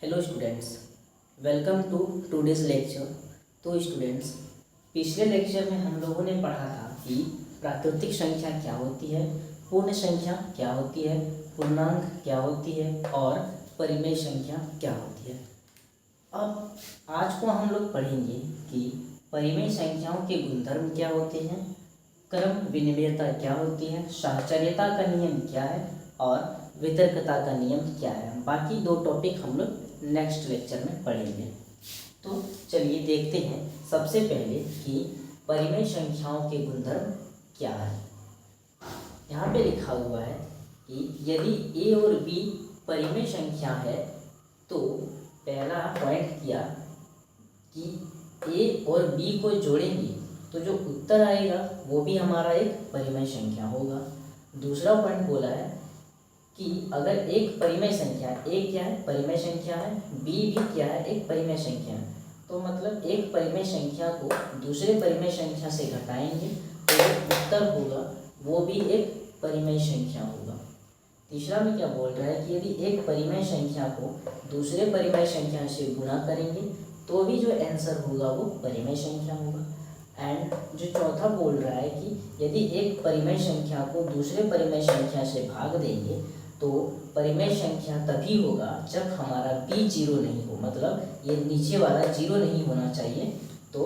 Hello students, welcome to today's lecture. तो students, पिछले lecture में हम लोगों ने पढ़ा था कि प्राकृतिक संख्या क्या होती है, पूर्ण संख्या क्या होती है, पूर्णांक क्या होती है और परिमेय संख्या क्या होती है। अब आज को हम लोग पढ़ेंगे कि परिमेय संख्याओं के गुणधर्म क्या होते हैं, क्रम विनिमेयता क्या होती है, साहचर्यता का नियम क्या है और वितर्कता का नियम क्या है। बाकी दो टॉपिक हम लोग नेक्स्ट लेक्चर में पढ़ेंगे। तो चलिए देखते हैं सबसे पहले कि परिमेय संख्याओं के गुणधर्म क्या है। यहाँ पे लिखा हुआ है कि यदि a और b परिमेय संख्या है तो पहला पॉइंट किया कि a और b को जोड़ेंगे तो जो उत्तर आएगा वो भी हमारा एक परिमेय संख्या होगा। दूसरा पॉइंट बोला है कि अगर एक परिमेय संख्या, एक क्या है परिमेय संख्या है, बी भी क्या है एक परिमेय संख्या है, तो मतलब एक परिमेय संख्या को दूसरे परिमेय संख्या से घटाएंगे तो जो उत्तर होगा वो भी एक परिमेय संख्या होगा। तीसरा में क्या बोल रहा है कि यदि एक परिमेय संख्या को दूसरे परिमेय संख्या से गुणा करेंगे तो भी जो आंसर होगा वो परिमेय संख्या होगा। एंड जो चौथा बोल रहा है कि यदि एक परिमेय संख्या को दूसरे परिमेय संख्या से भाग देंगे तो परिमेय संख्या तभी होगा जब हमारा b जीरो नहीं हो, मतलब ये नीचे वाला जीरो नहीं होना चाहिए। तो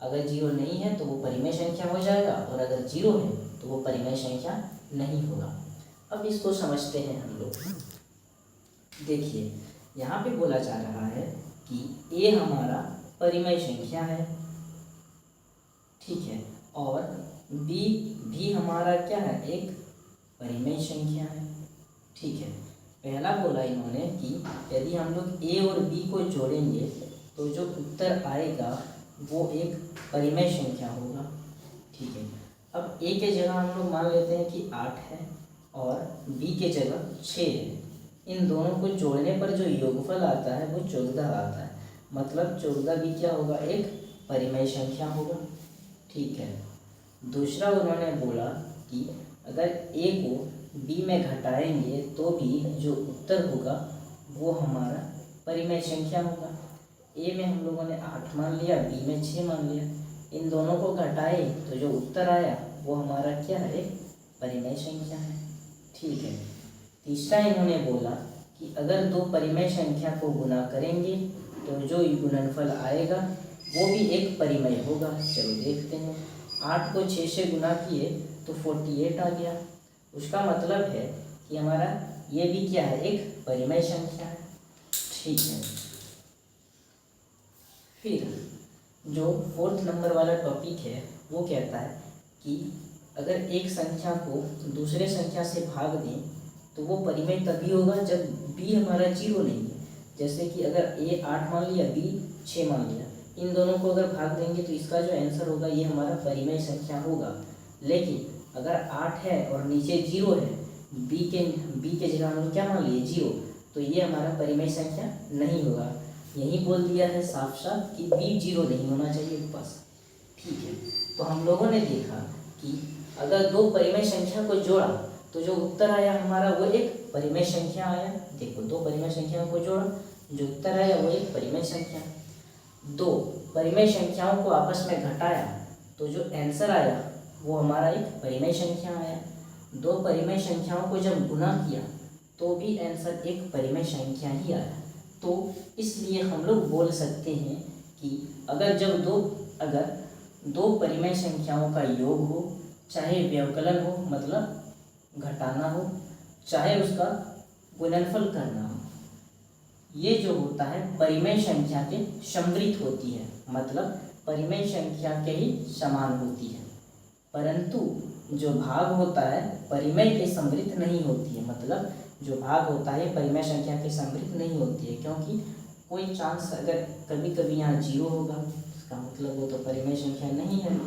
अगर जीरो नहीं है तो वो परिमेय संख्या हो जाएगा और अगर जीरो है तो वो परिमेय संख्या नहीं होगा। अब इसको समझते हैं हम लोग। देखिए यहाँ पे बोला जा रहा है कि a हमारा परिमेय संख्या है, ठीक है, और b भी हमारा क्या है एक परिमेय संख्या है, ठीक है। पहला बोला इन्होंने कि यदि हम लोग a और b को जोड़ेंगे तो जो उत्तर आएगा वो एक परिमेय संख्या होगा, ठीक है। अब a के जगह हम लोग मान लेते हैं कि 8 है और b के जगह 6 है। इन दोनों को जोड़ने पर जो योगफल आता है वो 14 आता है, मतलब 14 भी क्या होगा एक परिमेय संख्या होगा, ठीक है। दूसरा उन्होंने बोला कि अगर a को b में घटाएंगे तो भी जो उत्तर होगा वो हमारा परिमेय संख्या होगा। a में हम लोगों ने 8 मान लिया, b में 6 मान लिया, इन दोनों को घटाए तो जो उत्तर आया वो हमारा क्या है एक परिमेय संख्या है, ठीक है। तीसरा इन्होंने बोला कि अगर दो परिमेय संख्या को गुणा करेंगे तो जो गुणनफल आएगा वो भी एक परिमेय होगा। चलो देखते हैं। 8 को 6 से गुणा किए तो 48 आ गया, उसका मतलब है कि हमारा ये भी क्या है एक परिमेय संख्या है, ठीक है। फिर जो 4th नंबर वाला टॉपिक है वो कहता है कि अगर एक संख्या को दूसरे संख्या से भाग दें तो वो परिमेय तभी होगा जब b हमारा जीरो नहीं है। जैसे कि अगर a 8 मान लिया, b 6 मान लिया, इन दोनों को अगर भाग देंगे तो इसका जो आंसर होगा ये हमारा परिमेय संख्या होगा। लेकिन अगर 8 है और नीचे जीरो है, b के जगह हम लोग क्या मान लिए जीरो, तो ये हमारा परिमेय संख्या नहीं होगा। यही बोल दिया है साफ साफ कि b जीरो नहीं होना चाहिए बस, ठीक है। तो हम लोगों ने देखा कि अगर दो परिमेय संख्या को जोड़ा तो जो उत्तर आया हमारा वो एक परिमेय संख्या आया। देखो दो परिमेय संख्याओं को जोड़ा, जो उत्तर आया वो एक परिमेय संख्या। दो परिमेय संख्याओं को आपस में घटाया तो जो आंसर आया वो हमारा एक परिमेय संख्या आया। दो परिमेय संख्याओं को जब गुणा किया तो भी आंसर एक परिमेय संख्या ही आया। तो इसलिए हम लोग बोल सकते हैं कि अगर दो परिमेय संख्याओं का योग हो, चाहे व्यवकलन हो मतलब घटाना हो, चाहे उसका गुणनफल करना हो, ये जो होता है परिमेय संख्या के समृद्ध होती है, मतलब परिमेय संख्या के ही समान होती है। परंतु जो भाग होता है परिमेय के समृद्ध नहीं होती है, मतलब जो भाग होता है परिमेय संख्या के समृद्ध नहीं होती है, क्योंकि कोई चांस अगर कभी कभी यहाँ जीरो होगा इसका मतलब वो तो परिमेय संख्या नहीं है।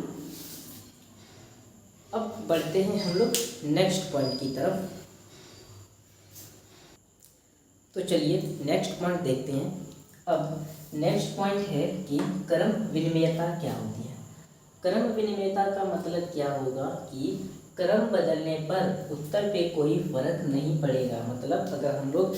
अब बढ़ते हैं हम लोग नेक्स्ट पॉइंट की तरफ। तो चलिए नेक्स्ट पॉइंट देखते हैं। अब नेक्स्ट पॉइंट है कि क्रम विनिमेयता क्या होती है। क्रम विनिमेयता का मतलब क्या होगा कि क्रम बदलने पर उत्तर पे कोई फर्क नहीं पड़ेगा। मतलब अगर हम लोग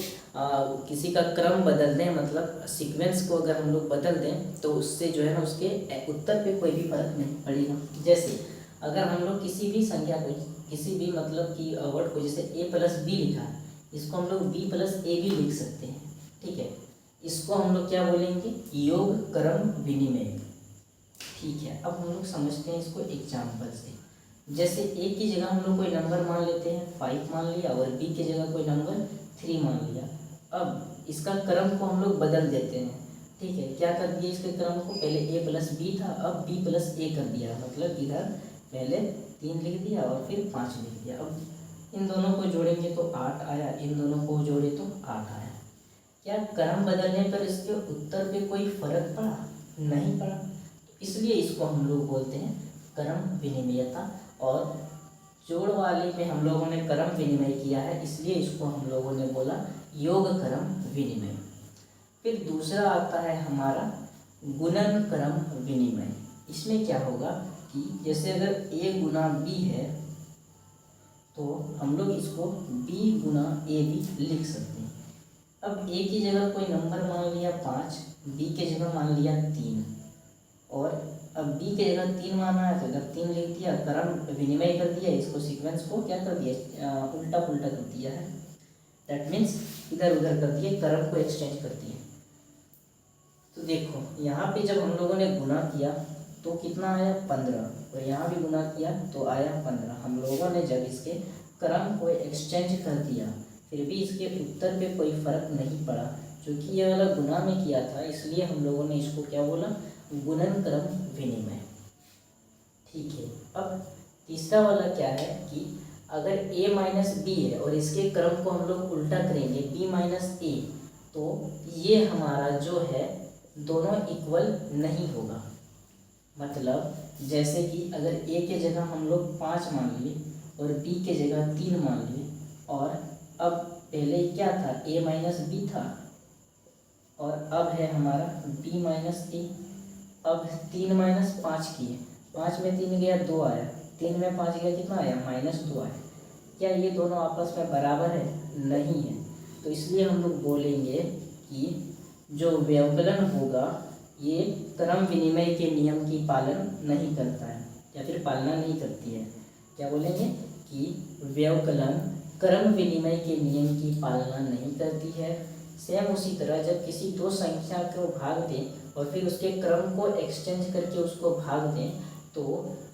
किसी का क्रम बदल दें, मतलब सीक्वेंस को अगर हम लोग बदल दें तो उससे जो है ना उसके उत्तर पे कोई भी फर्क नहीं पड़ेगा। जैसे अगर हम लोग किसी भी संख्या को, किसी भी मतलब कि वर्ड को, जैसे a प्लस बी लिखा है, इसको हम लोग b प्लस ए भी लिख सकते हैं। ठीक है, इसको हम लोग क्या बोलेंगे, योग क्रम विनिमय। ठीक है, अब हम लोग समझते हैं इसको एग्जाम्पल से। जैसे a की जगह हम लोग कोई नंबर मान लेते हैं 5 मान लिया, और b की जगह कोई नंबर 3 मान लिया। अब इसका क्रम को हम लोग बदल देते हैं। ठीक है, क्या कर दिया इसके क्रम को, पहले a प्लस बी था, अब b प्लस ए कर दिया। मतलब इधर पहले 3 लिख दिया और फिर 5 लिख दिया। अब इन दोनों को जोड़ेंगे तो 8 आया, इन दोनों को जोड़े तो 8 आया। क्या क्रम बदलने पर इसके उत्तर पे कोई फर्क पड़ा? नहीं पड़ा। इसलिए इसको हम लोग बोलते हैं क्रम विनिमयता। और जोड़ वाले में हम लोगों ने क्रम विनिमय किया है, इसलिए इसको हम लोगों ने बोला योग क्रम विनिमय। फिर दूसरा आता है हमारा गुणन क्रम विनिमय। इसमें क्या होगा कि जैसे अगर a गुना b है तो हम लोग इसको b गुना a भी लिख सकते हैं। अब a की जगह कोई नंबर मान लिया 5, b की जगह मान लिया 3, और अब b की जगह 3 माना है तो इधर 3 लिख दिया, क्रम विनिमय कर दिया, इसको सीक्वेंस को क्या कर दिया, उल्टा पुल्टा कर दिया है। दैट मीन्स इधर उधर कर दिए, क्रम को एक्सचेंज कर दिए। तो देखो यहाँ पे जब हम लोगों ने गुना किया तो कितना आया 15, और यहाँ भी गुना किया तो आया 15। हम लोगों ने जब इसके क्रम को एक्सचेंज कर दिया फिर भी इसके उत्तर पे कोई फर्क नहीं पड़ा, क्योंकि ये वाला गुना में किया था, इसलिए हम लोगों ने इसको क्या बोला, गुणन क्रम विनिमय। ठीक है, अब तीसरा वाला क्या है कि अगर a माइनस बी है और इसके क्रम को हम लोग उल्टा करेंगे b माइनस ए, तो ये हमारा जो है दोनों इक्वल नहीं होगा। मतलब जैसे कि अगर a के जगह हम लोग 5 मान लिए और b के जगह 3 मान लिए, और अब पहले क्या था, a माइनस बी था, और अब है हमारा b माइनस ए। अब 3 माइनस 5 किए, 5 में 3 गया 2 आया, 3 में 5 गया कितना आया, -2 आया। क्या ये दोनों आपस में बराबर है? नहीं है। तो इसलिए हम लोग बोलेंगे कि जो व्यवकलन होगा ये क्रम विनिमय के नियम की पालन नहीं करता है, या फिर पालना नहीं करती है। क्या बोलेंगे कि व्यवकलन क्रम विनिमय के नियम की पालना नहीं करती है। सेम उसी तरह जब किसी दो संख्या को भाग दें और फिर उसके क्रम को एक्सचेंज करके उसको भाग दें तो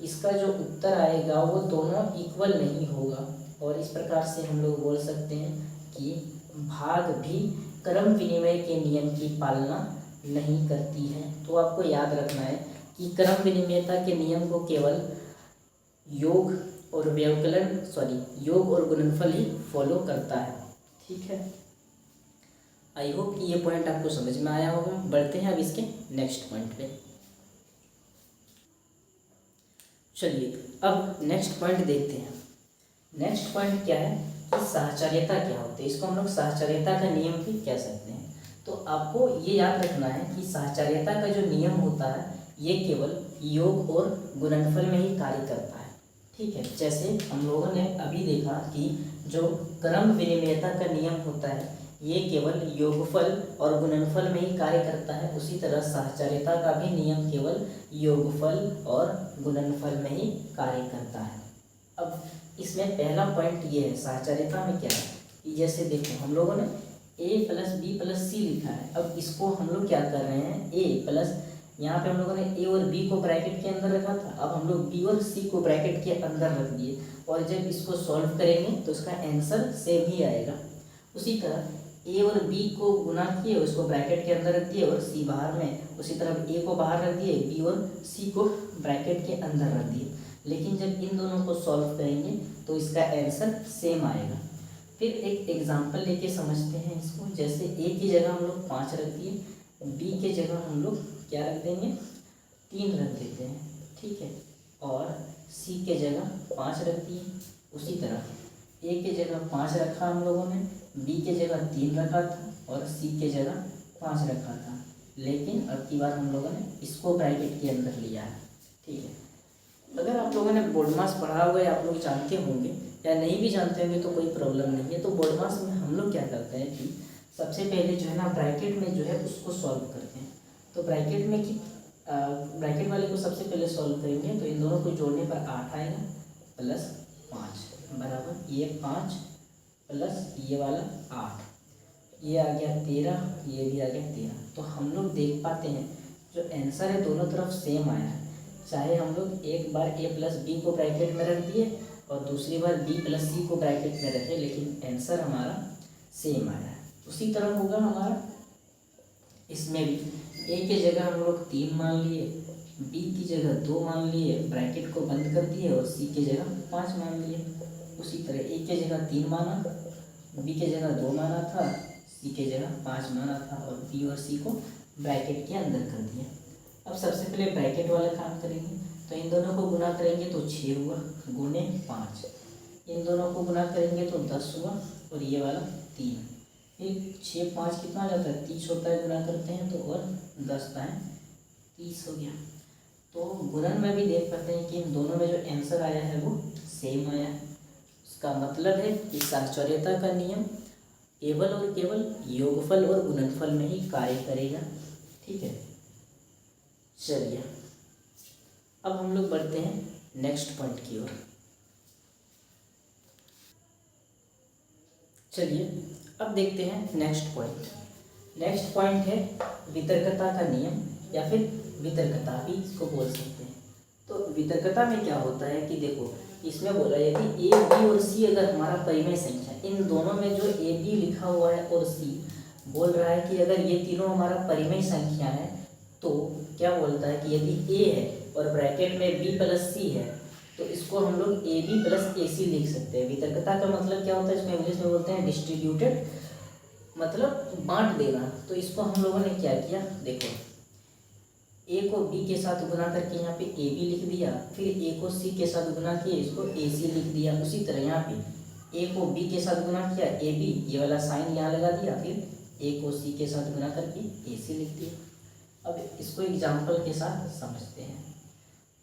इसका जो उत्तर आएगा वो दोनों इक्वल नहीं होगा, और इस प्रकार से हम लोग बोल सकते हैं कि भाग भी क्रम विनिमय के नियम की पालना नहीं करती है। तो आपको याद रखना है कि क्रम विनिमयता के नियम को केवल योग और योग और गुणनफल ही फॉलो करता है। ठीक है, आई होप कि ये पॉइंट आपको समझ में आया होगा। बढ़ते हैं अब इसके नेक्स्ट पॉइंट पे। चलिए अब नेक्स्ट पॉइंट देखते हैं। नेक्स्ट पॉइंट क्या है कि साहचर्यता क्या होती है। इसको हम लोग साहचर्यता का नियम भी कह सकते हैं। तो आपको ये याद रखना है कि साहचर्यता का जो नियम होता है ये केवल योग और गुणनफल में ही कार्य करता है। ठीक है, जैसे हम लोगों ने अभी देखा कि जो क्रम विनिमयता का नियम होता है ये केवल योगफल और गुणनफल में ही कार्य करता है, उसी तरह साहचर्यता का भी नियम केवल योगफल और गुणनफल में ही कार्य करता है। अब इसमें पहला पॉइंट ये है साहचर्यता में क्या है कि जैसे देखो हम लोगों ने a प्लस बी प्लस सी लिखा है। अब इसको हम लोग क्या कर रहे हैं, a प्लस, यहाँ पे हम लोगों ने a और b को ब्रैकेट के अंदर रखा था, अब हम लोग b और c को ब्रैकेट के अंदर रख दिए, और जब इसको सॉल्व करेंगे तो इसका आंसर सेम ही आएगा। उसी तरह a और b को गुना किए, उसको ब्रैकेट के अंदर रख दिए और c बाहर में, उसी तरह a को बाहर रख दिए, b और c को ब्रैकेट के अंदर रख दिए। लेकिन जब इन दोनों को सॉल्व करेंगे तो इसका आंसर सेम आएगा। फिर एक एग्जांपल लेके समझते हैं इसको। जैसे a की जगह हम लोग 5 रख दिए, b के जगह हम लोग क्या रख देंगे, 3 रख देते हैं। ठीक है, और c के जगह 5 रख दिए। उसी तरह a के जगह 5 रखा हम लोगों ने, b के जगह 3 रखा था और c के जगह 5 रखा था। लेकिन अब की बार हम लोगों ने इसको ब्रैकेट के अंदर लिया है। ठीक है, अगर आप लोगों ने बोर्ड मास पढ़ा हुआ है, आप लोग जानते होंगे, या नहीं भी जानते होंगे तो कोई प्रॉब्लम नहीं है। तो बोर्ड मास में हम लोग क्या करते हैं कि सबसे पहले जो है ना ब्रैकेट में जो है उसको सॉल्व करते हैं। तो ब्रैकेट में कि ब्रैकेट वाले को सबसे पहले सॉल्व करेंगे, तो इन दोनों को जोड़ने पर 8 आएगा प्लस 5 बराबर ये 5 प्लस ये वाला 8, ये आ गया 13, ये भी आ गया 13। तो हम लोग देख पाते हैं जो आंसर है दोनों तरफ सेम आया है। चाहे हम लोग एक बार a प्लस बी को ब्रैकेट में रख दिए और दूसरी बार b प्लस सी को ब्रैकेट में रखे, लेकिन आंसर हमारा सेम आया है। उसी तरह होगा हमारा इसमें भी, a की जगह हम लोग 3 मान लिए, b की जगह 2 मान लिए, ब्रैकेट को बंद कर दिए, और c की जगह 5 मान लिए। उसी तरह a की जगह 3 माना, b की जगह 2 माना था, c की जगह 5 माना था, और b और c को ब्रैकेट के अंदर कर दिया। अब सबसे पहले ब्रैकेट वाला काम करेंगे, तो इन दोनों को गुना करेंगे तो 6 हुआ गुने 5, इन दोनों को गुना करेंगे तो 10 हुआ, और ये वाला 3, फिर 6 5 कितना हो जाता है 30 होता है, गुना करते हैं तो, और 10 टाइम 30 हो गया। तो गुणन में भी देख पाते हैं कि इन दोनों में जो आंसर आया है वो सेम आया है। उसका मतलब है कि साक्षरता का नियम केवल और केवल योगफल और गुणनफल में ही कार्य करेगा। ठीक है, चलिए अब हम लोग बढ़ते हैं नेक्स्ट पॉइंट की ओर। चलिए अब देखते हैं नेक्स्ट पॉइंट। नेक्स्ट पॉइंट है वितर्कता का नियम, या फिर वितर्कता भी इसको बोल सकते हैं। तो वितर्कता में क्या होता है कि देखो, इसमें बोला यदि ए बी और सी अगर हमारा परिमेय संख्या, इन दोनों में जो ए बी लिखा हुआ है और सी बोल रहा है कि अगर ये तीनों हमारा परिमेय संख्या है, तो क्या बोलता है कि यदि ए है और ब्रैकेट में बी प्लस सी है, तो इसको हम लोग ए बी प्लस ए सी लिख सकते हैं। वितर्कता का मतलब क्या होता है, इसमें इंग्लिश में बोलते हैं डिस्ट्रीब्यूटेड, मतलब बांट देना। तो इसको हम लोगों ने क्या किया, देखो ए को बी के साथ गुना करके यहाँ पे ए बी लिख दिया, फिर ए को सी के साथ गुना किया, इसको ए सी लिख दिया। उसी तरह यहाँ पे ए को बी के साथ गुना किया, ए बी ये वाला साइन यहाँ लगा दिया, फिर ए को सी के साथ गुना करके ए सी लिख दिया। अब इसको एग्जाम्पल के साथ समझते हैं।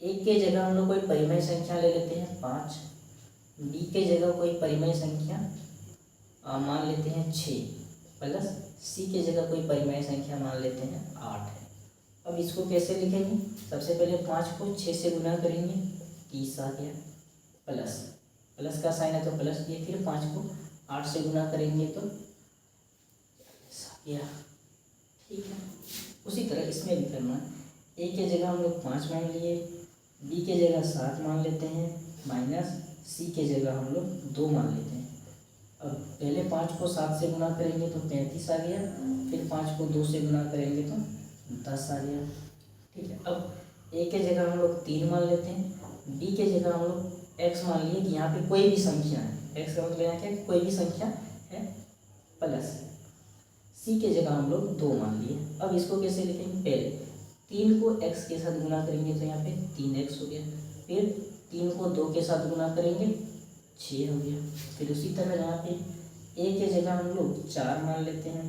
ए के जगह हम लोग कोई परिमेय संख्या ले लेते हैं 5, बी के जगह कोई परिमेय संख्या मान लेते हैं 6, प्लस सी के जगह कोई परिमेय संख्या मान लेते हैं 8 है। अब इसको कैसे लिखेंगे, सबसे पहले 5 को 6 से गुना करेंगे, 30 आ गया, प्लस प्लस का साइन है तो प्लस दिए, फिर 5 को 8 से गुना करेंगे तो 40 आ गया। ठीक है, उसी तरह इसमें भी करना, ए के जगह हम लोग 5 मान लिए, बी के जगह 7 मान लेते हैं, माइनस सी के जगह हम लोग 2 मान लेते हैं। अब पहले 5 को 7 से गुना करेंगे तो 35 आ गया, फिर 5 को 2 से गुना करेंगे तो 10 आ गया। ठीक है, अब ए के जगह हम लोग 3 मान लेते हैं, बी के जगह हम लोग एक्स मान लिए कि यहाँ पे कोई भी संख्या है, एक्स का मतलब यहाँ क्या कोई भी संख्या है, प्लस सी के जगह हम लोग 2 मान लिए। अब इसको कैसे लिखेंगे, पहले 3 को x के साथ गुना करेंगे तो यहाँ पे 3x हो गया, फिर 3 को 2 के साथ गुना करेंगे 6 हो गया। फिर उसी तरह यहाँ पे a के जगह हम लोग 4 मान लेते हैं,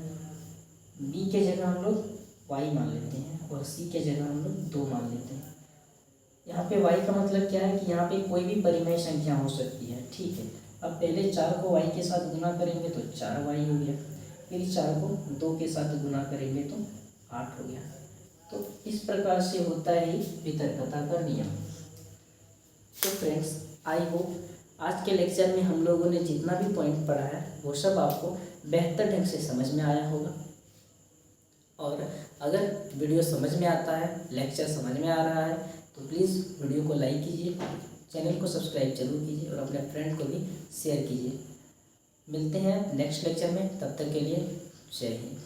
b के जगह हम लोग y मान लेते हैं, और c के जगह हम लोग 2 मान लेते हैं। यहाँ पे y का मतलब क्या है कि यहाँ पे कोई भी परिमेय संख्या हो सकती है। ठीक है, अब पहले 4 को y के साथ गुना करेंगे तो 4y हो गया, फिर 4 को 2 के साथ गुना करेंगे तो 8 हो गया। तो इस प्रकार से होता है वितर्कता का नियम। तो फ्रेंड्स, आई होप आज के लेक्चर में हम लोगों ने जितना भी पॉइंट पढ़ा है वो सब आपको बेहतर ढंग से समझ में आया होगा। और अगर वीडियो समझ में आता है, लेक्चर समझ में आ रहा है, तो प्लीज़ वीडियो को लाइक कीजिए, चैनल को सब्सक्राइब जरूर कीजिए, और अपने फ्रेंड को भी शेयर कीजिए। मिलते हैं नेक्स्ट लेक्चर में, तब तक के लिए जय हिंद।